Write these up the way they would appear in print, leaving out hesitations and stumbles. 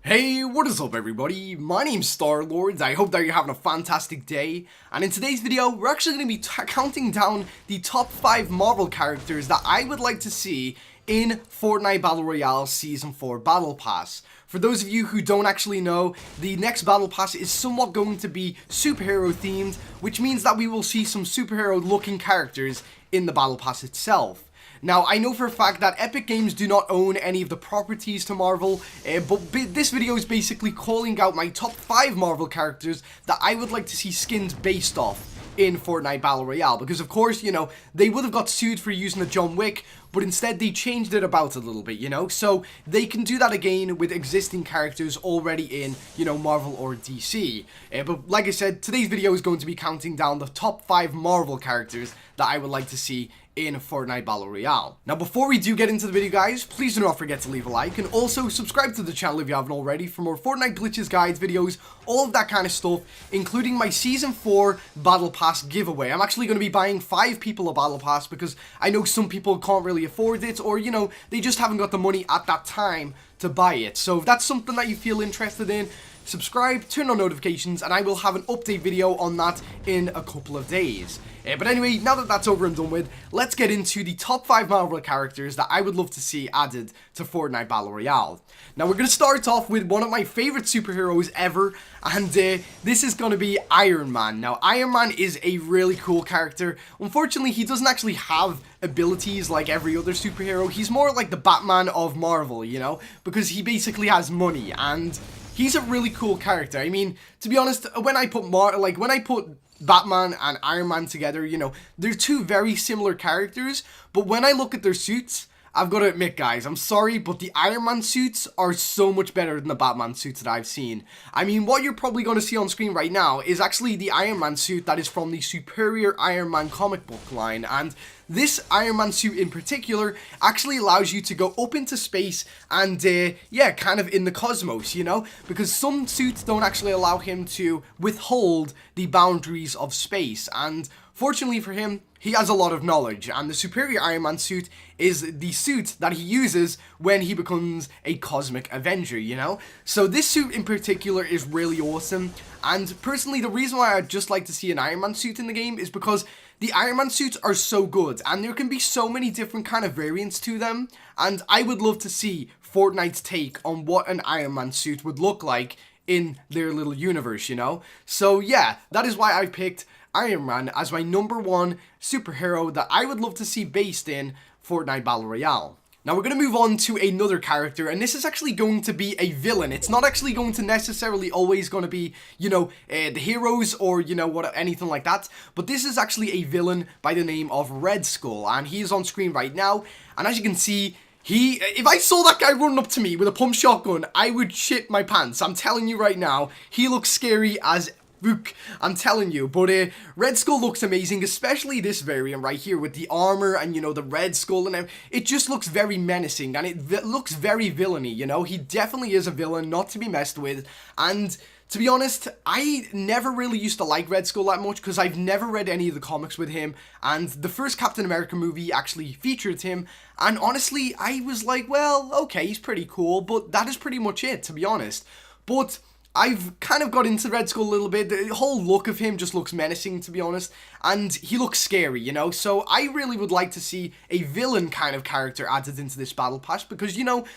Hey, what is up everybody? My name's Star-Lord. I hope that you're having a fantastic day. And in today's video, we're actually going to be counting down the top 5 Marvel characters that I would like to see in Fortnite Battle Royale Season 4 Battle Pass. For those of you who don't actually know, the next Battle Pass is somewhat going to be superhero themed, which means that we will see some superhero looking characters in the Battle Pass itself. Now, I know for a fact that Epic Games do not own any of the properties to Marvel, but this video is basically calling out my top 5 Marvel characters that I would like to see skins based off in Fortnite Battle Royale, because of course, you know, they would have got sued for using a John Wick, but instead they changed it about a little bit, you know, so they can do that again with existing characters already in, you know, Marvel or DC. But like I said, today's video is going to be counting down the top 5 Marvel characters that I would like to see in Fortnite Battle Royale. Now, before we do get into the video, guys, please do not forget to leave a like and also subscribe to the channel if you haven't already for more Fortnite glitches, guides, videos, all of that kind of stuff, including my Season 4 Battle Pass giveaway. I'm actually going to be buying 5 people a Battle Pass because I know some people can't really afford it, or, you know, they just haven't got the money at that time to buy it. So if that's something that you feel interested in, subscribe, turn on notifications, and I will have an update video on that in a couple of days. But anyway, now that that's over and done with, let's get into the top 5 Marvel characters that I would love to see added to Fortnite Battle Royale. Now, we're going to start off with one of my favorite superheroes ever, and this is going to be Iron Man. Now, Iron Man is a really cool character. Unfortunately, he doesn't actually have abilities like every other superhero. He's more like the Batman of Marvel, you know, because he basically has money, and he's a really cool character. I mean, to be honest, when I put Batman and Iron Man together, you know, they're two very similar characters, but when I look at their suits, I've got to admit, guys, I'm sorry, but the Iron Man suits are so much better than the Batman suits that I've seen. I mean, what you're probably going to see on screen right now is actually the Iron Man suit that is from the Superior Iron Man comic book line, and this Iron Man suit in particular actually allows you to go up into space and, yeah, kind of in the cosmos, you know? Because some suits don't actually allow him to withhold the boundaries of space, and fortunately for him, he has a lot of knowledge, and the Superior Iron Man suit is the suit that he uses when he becomes a cosmic Avenger, you know? So this suit in particular is really awesome, and personally, the reason why I'd just like to see an Iron Man suit in the game is because the Iron Man suits are so good, and there can be so many different kind of variants to them, and I would love to see Fortnite's take on what an Iron Man suit would look like in their little universe, you know? So yeah, that is why I picked Iron Man as my #1 superhero that I would love to see based in Fortnite Battle Royale. Now we're going to move on to another character, and this is actually going to be a villain. It's not actually going to necessarily always going to be, you know, the heroes or, you know, what, anything like that, but this is actually a villain by the name of Red Skull, and he is on screen right now, and as you can see, if I saw that guy running up to me with a pump shotgun, I would shit my pants. I'm telling you right now, he looks scary as I'm telling you, but Red Skull looks amazing, especially this variant right here with the armor and, you know, the Red Skull and everything. It just looks very menacing, and it looks very villainy, you know. He definitely is a villain, not to be messed with, and to be honest, I never really used to like Red Skull that much because I've never read any of the comics with him, and the first Captain America movie actually featured him, and honestly, I was like, well, okay, he's pretty cool, but that is pretty much it, to be honest. But I've kind of got into Red Skull a little bit. The whole look of him just looks menacing, to be honest, and he looks scary, you know, so I really would like to see a villain kind of character added into this battle pass, because, you know,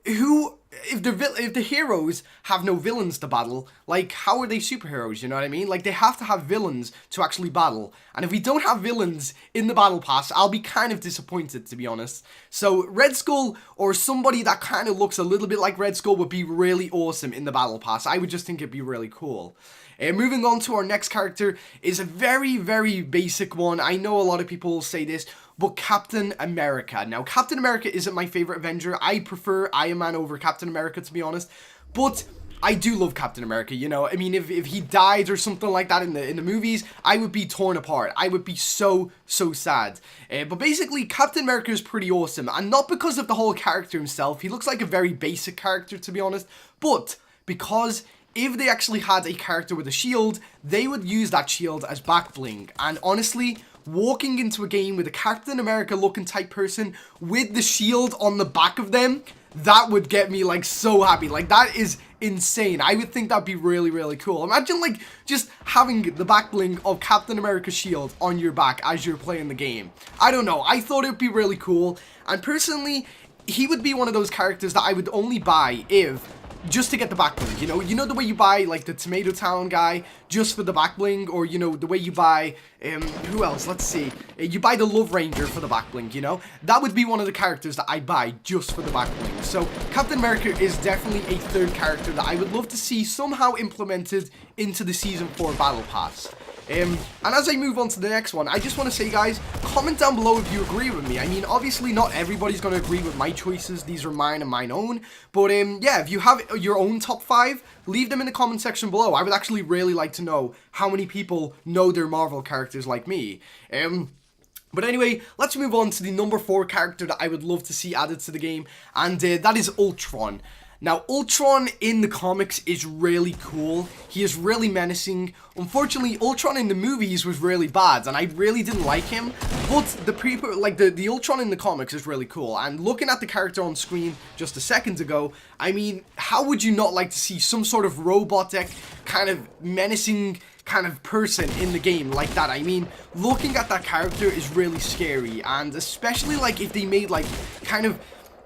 if the heroes have no villains to battle, like, how are they superheroes, you know what I mean? Like, they have to have villains to actually battle, and if we don't have villains in the battle pass, I'll be kind of disappointed, to be honest. So Red Skull, or somebody that kind of looks a little bit like Red Skull, would be really awesome in the battle pass. I would just think it'd be really cool. Moving on to our next character is a very, very basic one. I know a lot of people will say this, but Captain America. Now, Captain America isn't my favorite Avenger. I prefer Iron Man over Captain America, to be honest, but I do love Captain America, you know. I mean, if he died or something like that in the movies, I would be torn apart. I would be so sad. But basically, Captain America is pretty awesome, and not because of the whole character himself. He looks like a very basic character, to be honest, but because if they actually had a character with a shield, they would use that shield as back bling, and honestly, walking into a game with a Captain America looking type person with the shield on the back of them, that would get me like so happy. Like that is insane. I would think that'd be really, really cool. Imagine like just having the back bling of Captain America's shield on your back as you're playing the game. I don't know. I thought it would be really cool. And personally, he would be one of those characters that I would only buy if just to get the back bling, you know the way you buy like the Tomato Town guy just for the back bling, or you know the way you buy who else, let's see, you buy the Love Ranger for the back bling, you know, that would be one of the characters that I buy just for the back bling. So Captain America is definitely a third character that I would love to see somehow implemented into the Season 4 Battle Pass. And as I move on to the next one, I just want to say, guys, comment down below if you agree with me. I mean, obviously not everybody's going to agree with my choices. These are mine and mine own. But yeah, if you have your own top 5, leave them in the comment section below. I would actually really like to know how many people know their Marvel characters like me. But anyway, let's move on to the number 4 character that I would love to see added to the game, and that is Ultron. Now, Ultron in the comics is really cool. He is really menacing. Unfortunately, Ultron in the movies was really bad, and I really didn't like him. But the Ultron in the comics is really cool. And looking at the character on screen just a second ago, I mean, how would you not like to see some sort of robotic, kind of menacing kind of person in the game like that? I mean, looking at that character is really scary, and especially like if they made like kind of,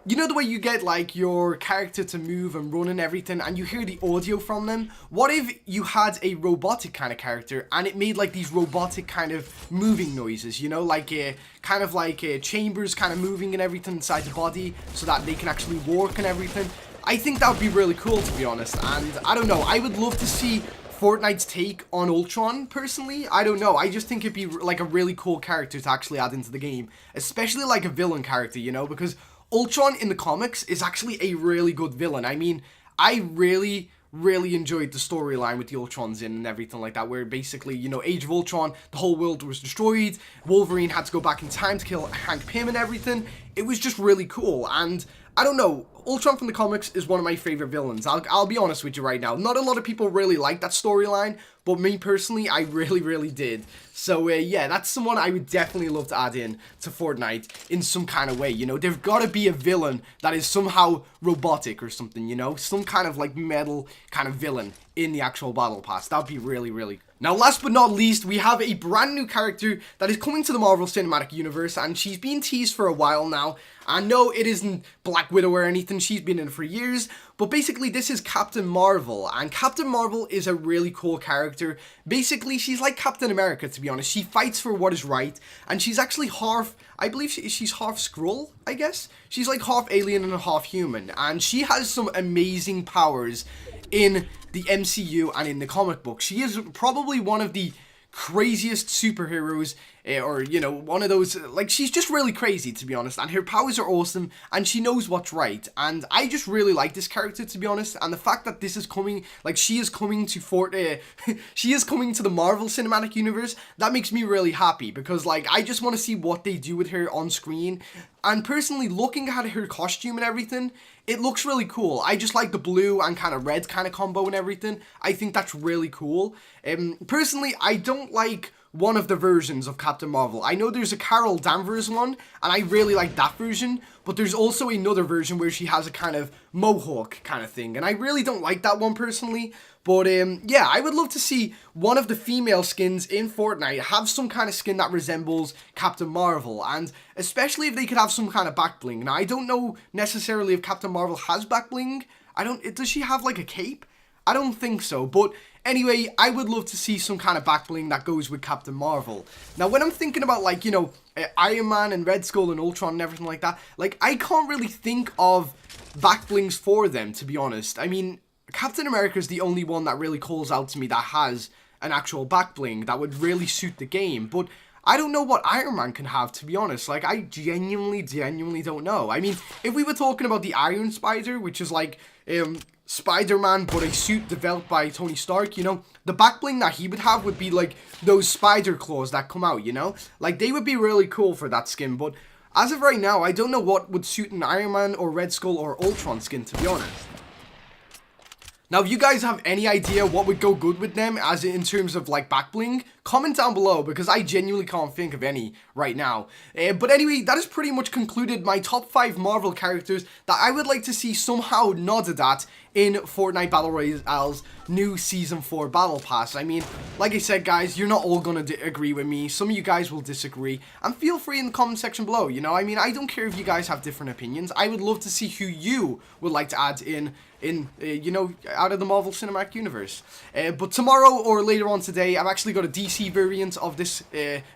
you know the way you get like your character to move and run and everything and you hear the audio from them? What if you had a robotic kind of character and it made like these robotic kind of moving noises, you know, like kind of like chambers kind of moving and everything inside the body so that they can actually work and everything? I think that would be really cool, to be honest. And I don't know, I would love to see Fortnite's take on Ultron, personally. I don't know, I just think it'd be like a really cool character to actually add into the game, especially like a villain character, you know, because Ultron in the comics is actually a really good villain. I mean, I really enjoyed the storyline with the Ultrons in and everything like that, where basically, you know, Age of Ultron, the whole world was destroyed, Wolverine had to go back in time to kill Hank Pym and everything. It was just really cool, and I don't know, Ultron from the comics is one of my favorite villains. I'll be honest with you right now. Not a lot of people really like that storyline, but me personally, I really did. So yeah, that's someone I would definitely love to add in to Fortnite in some kind of way. You know, there's got to be a villain that is somehow robotic or something, you know, some kind of like metal kind of villain in the actual battle pass. That'd be really Now, last but not least, we have a brand new character that is coming to the Marvel Cinematic Universe, and she's been teased for a while now. I know it isn't Black Widow or anything, she's been in it for years, but basically this is Captain Marvel, and Captain Marvel is a really cool character. Basically, she's like Captain America, to be honest. She fights for what is right, and she's actually half, I believe she's half Skrull, I guess? She's like half alien and half human, and she has some amazing powers in the MCU and in the comic book. She is probably one of the craziest superheroes, or you know, one of those, like, she's just really crazy, to be honest, and her powers are awesome, and she knows what's right, and I just really like this character, to be honest. And the fact that this is coming, like, she is coming to she is coming to the Marvel Cinematic Universe, that makes me really happy, because like, I just want to see what they do with her on screen. And personally, looking at her costume and everything, it looks really cool. I just like the blue and kind of red kind of combo and everything. I think that's really cool. Personally, I don't like one of the versions of Captain Marvel. I know there's a Carol Danvers one, and I really like that version, but there's also another version where she has a kind of mohawk kind of thing, and I really don't like that one personally. But yeah, I would love to see one of the female skins in Fortnite have some kind of skin that resembles Captain Marvel, and especially if they could have some kind of back bling. Now, I don't know necessarily if Captain Marvel has back bling. Does she have like a cape? I don't think so, but anyway, I would love to see some kind of back bling that goes with Captain Marvel. Now, when I'm thinking about, like, you know, Iron Man and Red Skull and Ultron and everything like that, like, I can't really think of back blings for them, to be honest. I mean, Captain America is the only one that really calls out to me that has an actual back bling that would really suit the game, but I don't know what Iron Man can have, to be honest. Like, I genuinely don't know. I mean, if we were talking about the Iron Spider, which is like Spider-Man, but a suit developed by Tony Stark, you know, the back bling that he would have would be like those spider claws that come out, you know? Like, they would be really cool for that skin, but as of right now, I don't know what would suit an Iron Man or Red Skull or Ultron skin, to be honest. Now, if you guys have any idea what would go good with them as in terms of like back bling, comment down below because I genuinely can't think of any right now. But anyway, that has pretty much concluded my top 5 Marvel characters that I would like to see somehow nodded at in Fortnite Battle Royale's new Season 4 Battle Pass. I mean, like I said, guys, you're not all gonna agree with me. Some of you guys will disagree. And feel free in the comment section below, you know? I mean, I don't care if you guys have different opinions. I would love to see who you would like to add in you know, out of the Marvel Cinematic Universe. But tomorrow or later on today, I've actually got a DC variant of this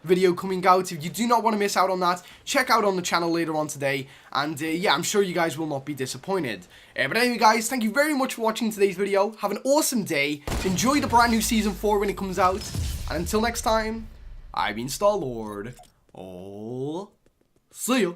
video coming out. If you do not want to miss out on that, check out on the channel later on today. And yeah, I'm sure you guys will not be disappointed. But anyway, guys, thank you very much for watching today's video. Have an awesome day. Enjoy the brand new Season 4 when it comes out. And until next time, I've been Star-Lord. Oh, see ya.